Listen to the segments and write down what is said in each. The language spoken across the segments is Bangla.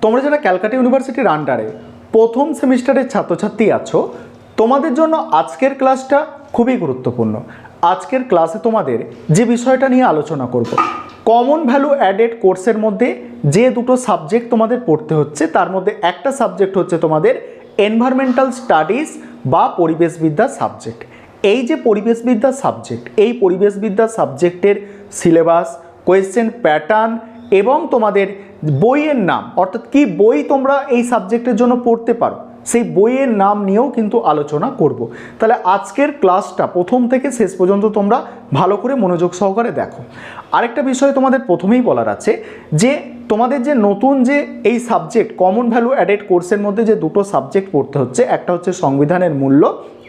তোমরা যারা ক্যালকাটা ইউনিভার্সিটির আন্ডারে প্রথম সেমিস্টারের ছাত্রছাত্রী আছো, তোমাদের জন্য আজকের ক্লাসটা খুবই গুরুত্বপূর্ণ। আজকের ক্লাসে তোমাদের যে বিষয়টা নিয়ে আলোচনা করব, কমন ভ্যালু অ্যাডেড কোর্সের মধ্যে যে দুটো সাবজেক্ট তোমাদের পড়তে হচ্ছে, তার মধ্যে একটা সাবজেক্ট হচ্ছে তোমাদের এনভায়রনমেন্টাল স্টাডিজ বা পরিবেশবিদ্যা সাবজেক্ট। এই যে পরিবেশবিদ্যা সাবজেক্ট, এই পরিবেশবিদ্যা সাবজেক্টের সিলেবাস, কোয়েশ্চেন প্যাটার্ন এবং তোমাদের বইয়ের নাম, অর্থাৎ কি বই তোমরা এই সাবজেক্টের জন্য পড়তে পারো, সেই বইয়ের নাম নিয়েও কিন্তু আলোচনা করব। তাহলে আজকের ক্লাসটা প্রথম থেকে শেষ পর্যন্ত তোমরা ভালো করে মনোযোগ সহকারে দেখো। আরেকটা বিষয় তোমাদের প্রথমেই বলার আছে যে তোমাদের যে নতুন যে এই সাবজেক্ট কমন ভ্যালু অ্যাডেড কোর্সের মধ্যে যে দুটো সাবজেক্ট পড়তে হচ্ছে, একটা হচ্ছে সংবিধানের মূল্য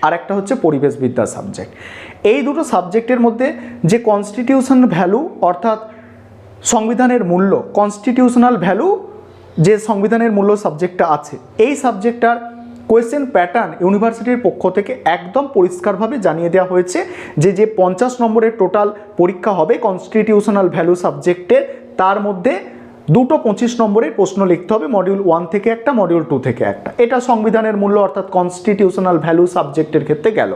আর একটা হচ্ছে পরিবেশবিদ্যা সাবজেক্ট। এই দুটো সাবজেক্টের মধ্যে যে কনস্টিটিউশন ভ্যালু অর্থাৎ সংবিধানের মূল্য, কনস্টিটিউশনাল ভ্যালু যে সংবিধানের মূল্য সাবজেক্টটা আছে, এই সাবজেক্টটার কোয়েশ্চেন প্যাটার্ন ইউনিভার্সিটির পক্ষ থেকে একদম পরিষ্কারভাবে জানিয়ে দেওয়া হয়েছে যে 50 নম্বরের টোটাল পরীক্ষা হবে কনস্টিটিউশনাল ভ্যালু সাবজেক্টের, তার মধ্যে দুটো 25 নম্বরের প্রশ্ন লিখতে হবে, মডিউল 1 থেকে একটা, মডিউল 2 থেকে একটা। এটা সংবিধানের মূল্য অর্থাৎ কনস্টিটিউশনাল ভ্যালু সাবজেক্টের ক্ষেত্রে গেল।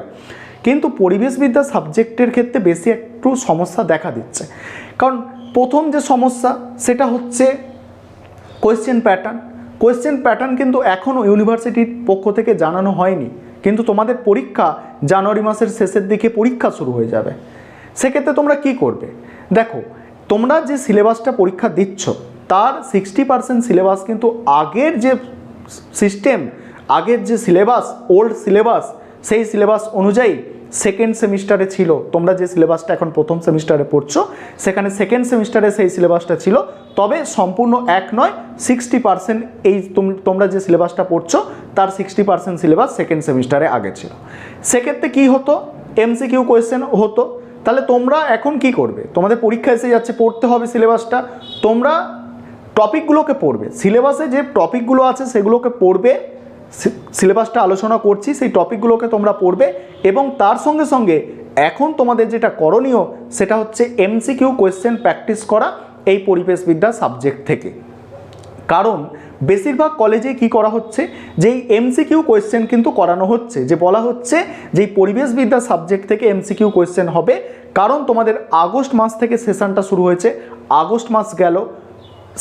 কিন্তু পরিবেশবিদ্যা সাবজেক্টের ক্ষেত্রে বেশি একটু সমস্যা দেখা দিচ্ছে, কারণ প্রথম যে সমস্যা সেটা হচ্ছে কোয়েশ্চেন প্যাটার্ন কিন্তু এখনও ইউনিভার্সিটির পক্ষ থেকে জানানো হয়নি, কিন্তু তোমাদের পরীক্ষা জানুয়ারি মাসের শেষের দিকে পরীক্ষা শুরু হয়ে যাবে। সেক্ষেত্রে তোমরা কি করবে? দেখো, তোমরা যে সিলেবাসটা পরীক্ষা দিচ্ছ তার 60% সিলেবাস কিন্তু আগের যে সিস্টেম, আগের যে সিলেবাস, ওল্ড সিলেবাস, সেই সিলেবাস অনুযায়ী সেকেন্ড সেমিস্টারে ছিল। তোমরা যে সিলেবাসটা এখন প্রথম সেমিস্টারে পড়ছো, সেখানে সেকেন্ড সেমিস্টারে সেই সিলেবাসটা ছিল, তবে সম্পূর্ণ এক নয়, 60% এই তোমরা যে সিলেবাসটা পড়ছো তার 60% সিলেবাস সেকেন্ড সেমিস্টারে আগে ছিল। সেক্ষেত্রে কি হতো? এমসিকিউ কোয়েশ্চেন হতো। তাহলে তোমরা এখন কি করবে? তোমাদের পরীক্ষা এসে যাচ্ছে, পড়তে হবে সিলেবাসটা, তোমরা টপিকগুলোকে পড়বে, সিলেবাসে যে টপিকগুলো আছে সেগুলোকে পড়বে, সিলেবাসটা আলোচনা করছি সেই টপিকগুলোকে তোমরা পড়বে, এবং তার সঙ্গে সঙ্গে এখন তোমাদের যেটা করণীয় সেটা হচ্ছে এমসিকিউ কোয়েশ্চেন প্র্যাকটিস করা এই পরিবেশবিদ্যা সাবজেক্ট থেকে। কারণ বেশিরভাগ কলেজে কি করা হচ্ছে, যে এই এমসিকিউ কোয়েশ্চেন কিন্তু করানো হচ্ছে, যে বলা হচ্ছে যে এই পরিবেশবিদ্যা সাবজেক্ট থেকে এমসিকিউ কোয়েশ্চেন হবে। কারণ তোমাদের আগস্ট মাস থেকে সেশনটা শুরু হয়েছে, আগস্ট মাস গেল,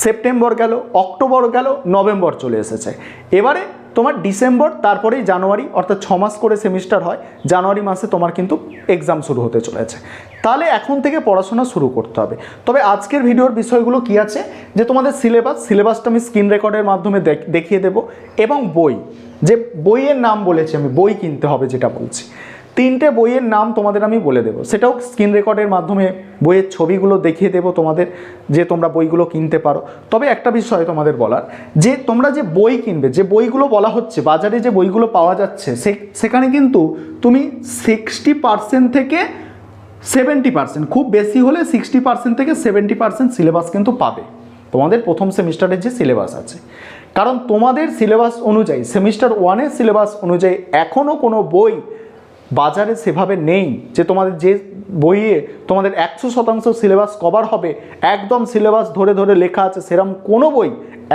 সেপ্টেম্বর গেল, অক্টোবর গেল, নভেম্বর চলে এসেছে, এবারে তোমার ডিসেম্বর, তারপরেই জানুয়ারি, অর্থাৎ 6 মাস করে সেমিস্টার হয়, জানুয়ারি মাসে তোমার কিন্তু এক্সাম শুরু হতে চলেছে। তাহলে এখন থেকে পড়াশোনা শুরু করতে হবে। তবে আজকের ভিডিওর বিষয়গুলো কি আছে, যে তোমাদের সিলেবাসটা আমি স্ক্রিন রেকর্ডের মাধ্যমে দেখিয়ে দেব, এবং বই, যে বইয়ের নাম বলেছি আমি, বই কিনতে হবে যেটা বলছি, 3টে বইয়ের নাম তোমাদের আমি বলে দেবো, সেটাও স্ক্রিন রেকর্ডের মাধ্যমে বইয়ের ছবিগুলো দেখিয়ে দেবো তোমাদের, যে তোমরা বইগুলো কিনতে পারো। তবে একটা বিষয় তোমাদের বলার, যে তোমরা যে বই কিনবে, যে বইগুলো বলা হচ্ছে, বাজারে যে বইগুলো পাওয়া যাচ্ছে সেখানে কিন্তু তুমি 60% থেকে 70%, খুব বেশি হলে 60% থেকে 70% সিলেবাস কিন্তু পাবে তোমাদের প্রথম সেমিস্টারের যে সিলেবাস আছে। কারণ তোমাদের সিলেবাস অনুযায়ী, সেমিস্টার 1-এর সিলেবাস অনুযায়ী এখনও কোনো বই বাজারে সেভাবে নেই যে তোমাদের যে বইয়ে তোমাদের 100% সিলেবাস কভার হবে, একদম সিলেবাস ধরে ধরে লেখা আছে, সেরকম কোনো বই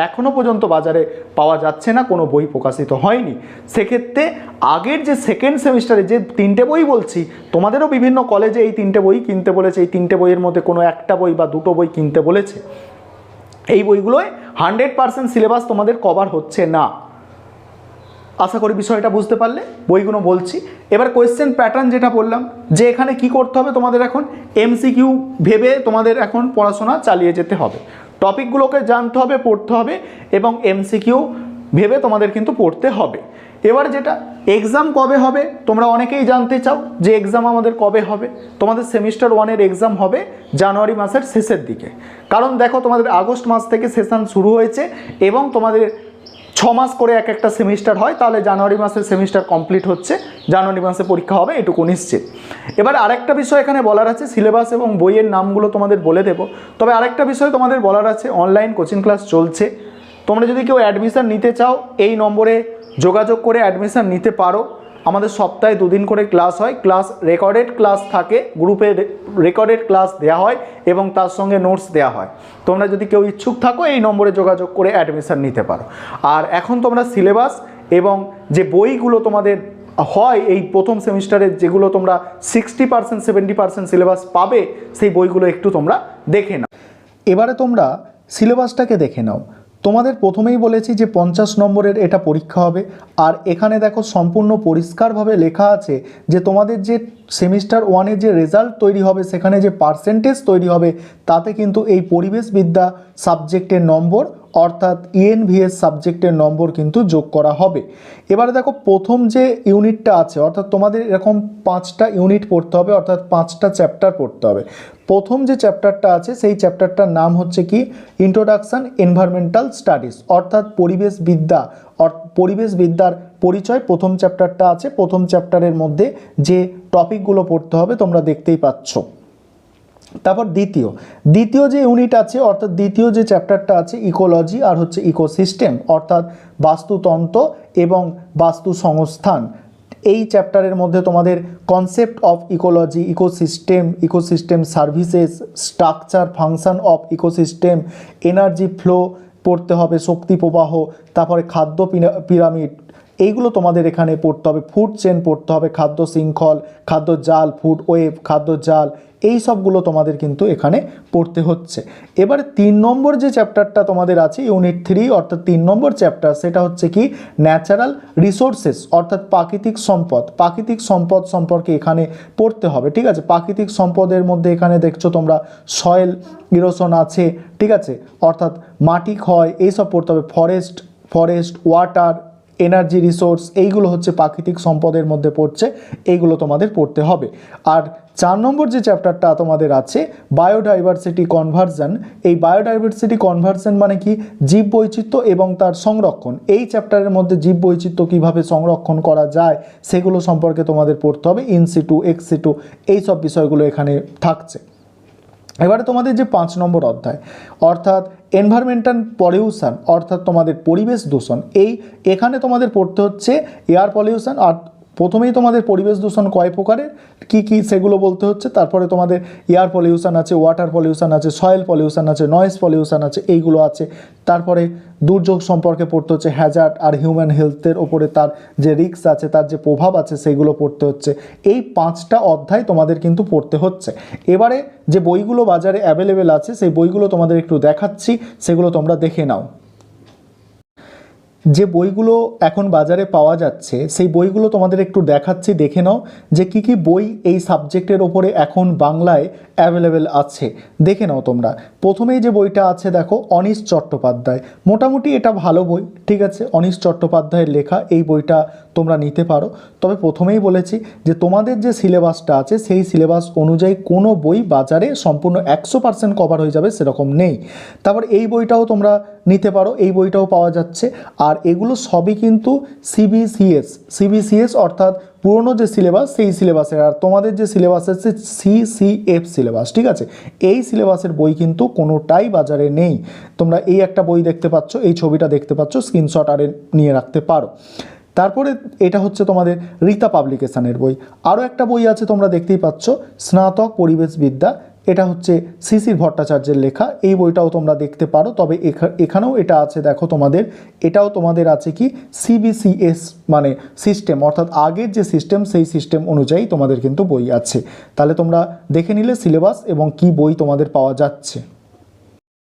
এখনও পর্যন্ত বাজারে পাওয়া যাচ্ছে না, কোনো বই প্রকাশিত হয়নি। সেক্ষেত্রে আগের যে সেকেন্ড সেমিস্টারে যে 3টে বই বলছি, তোমাদেরও বিভিন্ন কলেজে এই 3টে বই কিনতে বলেছে, এই 3টে বইয়ের মধ্যে কোনো একটা বই বা দুটো বই কিনতে বলেছে। এই বইগুলোয় 100% সিলেবাস তোমাদের কভার হচ্ছে না। আশা করি বিষয়টা বুঝতে পারলে। বইগুলো বলছি, এবার কোয়েশ্চেন প্যাটার্ন যেটা বললাম, যে এখানে কি করতে হবে তোমাদের, এখন এমসিকিউ ভেবে তোমাদের এখন পড়াশোনা চালিয়ে যেতে হবে, টপিকগুলোকে জানতে হবে, পড়তে হবে, এবং এমসিকিউ ভেবে তোমাদের কিন্তু পড়তে হবে। এবার যেটা, এক্সাম কবে হবে তোমরা অনেকেই জানতে চাও, যে এক্সাম আমাদের কবে হবে। তোমাদের সেমিস্টার 1-এর এক্সাম হবে জানুয়ারি মাসের শেষের দিকে। কারণ দেখো, তোমাদের আগস্ট মাস থেকে সেশন শুরু হয়েছে, এবং তোমাদের 6 মাস করে এক একটা সেমিস্টার হয়, তাহলে জানুয়ারি মাসের সেমিস্টার কমপ্লিট হচ্ছে, জানুয়ারি মাসে পরীক্ষা হবে, এটুকু নিশ্চিত। এবার আরেকটা বিষয় এখানে বলার আছে, সিলেবাস এবং বইয়ের নামগুলো তোমাদের বলে দেব। তবে আরেকটা বিষয় তোমাদের বলার আছে, অনলাইন কোচিং ক্লাস চলছে। তোমরা যদি কেউ অ্যাডমিশান নিতে চাও, এই নম্বরে যোগাযোগ করে অ্যাডমিশান নিতে পারো। আমাদের সপ্তাহে 2 দিন করে ক্লাস হয়, ক্লাস রেকর্ডেড ক্লাস থাকে, গ্রুপে রেকর্ডেড ক্লাস দেওয়া হয় এবং তার সঙ্গে নোটস দেওয়া হয়। তোমরা যদি কেউ ইচ্ছুক থাকো এই নম্বরে যোগাযোগ করে অ্যাডমিশন নিতে পারো। আর এখন তোমরা সিলেবাস এবং যে বইগুলো তোমাদের হয় এই প্রথম সেমিস্টারে, যেগুলো তোমরা 60% 70% সিলেবাস পাবে, সেই বইগুলো একটু তোমরা দেখে নাও। এবারে তোমরা সিলেবাসটাকে দেখে নাও। তোমাদের প্রথমেই বলেছি যে 50 নম্বরের এটা পরীক্ষা হবে। আর এখানে দেখো সম্পূর্ণ পরিষ্কারভাবে লেখা আছে যে তোমাদের যে সেমিস্টার 1-এর যে রেজাল্ট তৈরি হবে, সেখানে যে পার্সেন্টেজ তৈরি হবে, তাতে কিন্তু এই পরিবেশবিদ্যা সাবজেক্টের নম্বর অর্থাৎ ENVS সাবজেক্টের নম্বর কিন্তু যোগ করা হবে। এবারে দেখো প্রথম যে ইউনিটটা আছে, অর্থাৎ তোমাদের এরকম 5টা ইউনিট পড়তে হবে, অর্থাৎ 5টা চ্যাপ্টার পড়তে হবে। প্রথম যে চ্যাপ্টারটা আছে সেই চ্যাপ্টারটার নাম হচ্ছে কি ইন্ট্রোডাকশন এনভায়রনমেন্টাল স্টাডিজ, অর্থাৎ পরিবেশবিদ্যার পরিচয়। প্রথম চ্যাপ্টারটা আছে। প্রথম চ্যাপ্টারের মধ্যে যে টপিকগুলো পড়তে হবে তোমরা দেখতেই পাচ্ছ। তারপর দ্বিতীয় যে ইউনিট আছে, অর্থাৎ দ্বিতীয় যে চ্যাপ্টারটা আছে ইকোলজি আর হচ্ছে ইকোসিস্টেম, অর্থাৎ বাস্তুতন্ত্র এবং বাস্তু সংস্থান। এই চ্যাপ্টারের মধ্যে তোমাদের concept of ecology, ecosystem services, structure function of ecosystem, energy flow পড়তে হবে, শক্তি প্রবাহ, তারপরে খাদ্য পিরামিড, এইগুলো তোমাদের এখানে পড়তে হবে। ফুড চেন পড়তে হবে, খাদ্য শৃঙ্খল, খাদ্য জাল, ফুড ওয়েব, খাদ্য জাল, এই সবগুলো তোমাদের কিন্তু এখানে পড়তে হচ্ছে। এবারে 3 নম্বর যে চ্যাপ্টারটা তোমাদের আছে ইউনিট 3, অর্থাৎ 3 নম্বর চ্যাপ্টার, সেটা হচ্ছে কি ন্যাচারাল রিসোর্সেস, অর্থাৎ প্রাকৃতিক সম্পদ সম্পর্কে এখানে পড়তে হবে। ঠিক আছে, প্রাকৃতিক সম্পদের মধ্যে এখানে দেখছো তোমরা সয়েল ইরোশন আছে, ঠিক আছে, অর্থাৎ মাটি ক্ষয়, এইসব পড়তে হবে। ফরেস্ট ওয়াটার, এনার্জি রিসোর্স, এইগুলো হচ্ছে প্রাকৃতিক সম্পদের মধ্যে পড়ছে, এইগুলো তোমাদের পড়তে হবে। আর 4 নম্বর যে চ্যাপ্টারটা তোমাদের আছে বায়োডাইভার্সিটি কনভার্সন, এই বায়োডাইভার্সিটি কনভার্সন মানে কি জীববৈচিত্র্য এবং তার সংরক্ষণ। এই চ্যাপ্টারের মধ্যে জীববৈচিত্র্য কীভাবে সংরক্ষণ করা যায় সেগুলো সম্পর্কে তোমাদের পড়তে হবে। ইনসিটু, এক্সিটু, এই সব বিষয়গুলো এখানে থাকছে। এবারে তোমাদের যে 5 নম্বর অধ্যায়, অর্থাৎ এনভায়রনমেন্টাল পলিউশন, অর্থাৎ তোমাদের পরিবেশ দূষণ, এখানে তোমাদের পড়তে হচ্ছে এয়ার পলিউশন। আর প্রথমেই তোমাদের পরিবেশ দূষণ কয় প্রকারের কি সেগুলো বলতে হচ্ছে। তারপরে তোমাদের এয়ার পলিউশন আছে, ওয়াটার পলিউশন আছে, সয়েল পলিউশন আছে, নয়েজ পলিউশন আছে, এইগুলো আছে। তারপরে দুর্যোগ সম্পর্কে পড়তে হচ্ছে, হ্যাজার্ড আর হিউম্যান হেলথের ওপরে তার যে রিস্ক আছে, তার যে প্রভাব আছে, সেইগুলো পড়তে হচ্ছে। এই 5টা অধ্যায় তোমাদের কিন্তু পড়তে হচ্ছে। এবারে যে বইগুলো বাজারে অ্যাভেলেবেল আছে সেই বইগুলো তোমাদের একটু দেখাচ্ছি, সেগুলো তোমরা দেখে নাও। যে বইগুলো এখন বাজারে পাওয়া যাচ্ছে সেই বইগুলো তোমাদের একটু দেখাচ্ছি, দেখে নাও যে কি বই এই সাবজেক্টের ওপরে এখন বাংলায় অ্যাভেলেবেল আছে, দেখে নাও তোমরা। প্রথমেই যে বইটা আছে দেখো অনীশ চট্টোপাধ্যায়, মোটামুটি এটা ভালো বই, ঠিক আছে, অনীশ চট্টোপাধ্যায়ের লেখা এই বইটা তোমরা নিতে পারো। তবে প্রথমেই বলেছি যে তোমাদের যে সিলেবাসটা আছে সেই সিলেবাস অনুযায়ী কোনো বই বাজারে সম্পূর্ণ 100% কভার হয়ে যাবে সেরকম নেই। তারপর এই বইটাও তোমরা নিতে পারো, এই বইটাও পাওয়া যাচ্ছে। আর এগুলো সবই কিন্তু সিবিসিএস অর্থাৎ পুরনো যে সিলেবাস সেই সিলেবাসের। আর তোমাদের যে সিলেবাস আছে CCF সিলেবাস, ঠিক আছে, এই সিলেবাসের বই কিন্তু কোনোটাই বাজারে নেই। তোমরা এই একটা বই দেখতে পাচ্ছ, এই ছবিটা দেখতে পাচ্ছ, স্ক্রিনশট আরে নিয়ে রাখতে পারো। তারপরে এটা হচ্ছে তোমাদের রীতা পাবলিকেশনের বই। আরও একটা বই আছে তোমরা দেখতেই পাচ্ছ, স্নাতক পরিবেশবিদ্যা, এটা হচ্ছে শিশির ভট্টাচার্যের লেখা, এই বইটাও তোমরা দেখতে পারো। তবে এখানেও এটা আছে দেখো তোমাদের, এটাও তোমাদের আছে কি CBCS মানে সিস্টেম, অর্থাৎ আগের যে সিস্টেম সেই সিস্টেম অনুযায়ী তোমাদের কিন্তু বই আছে। তাহলে তোমরা দেখে নিলে সিলেবাস এবং কি বই তোমাদের পাওয়া যাচ্ছে।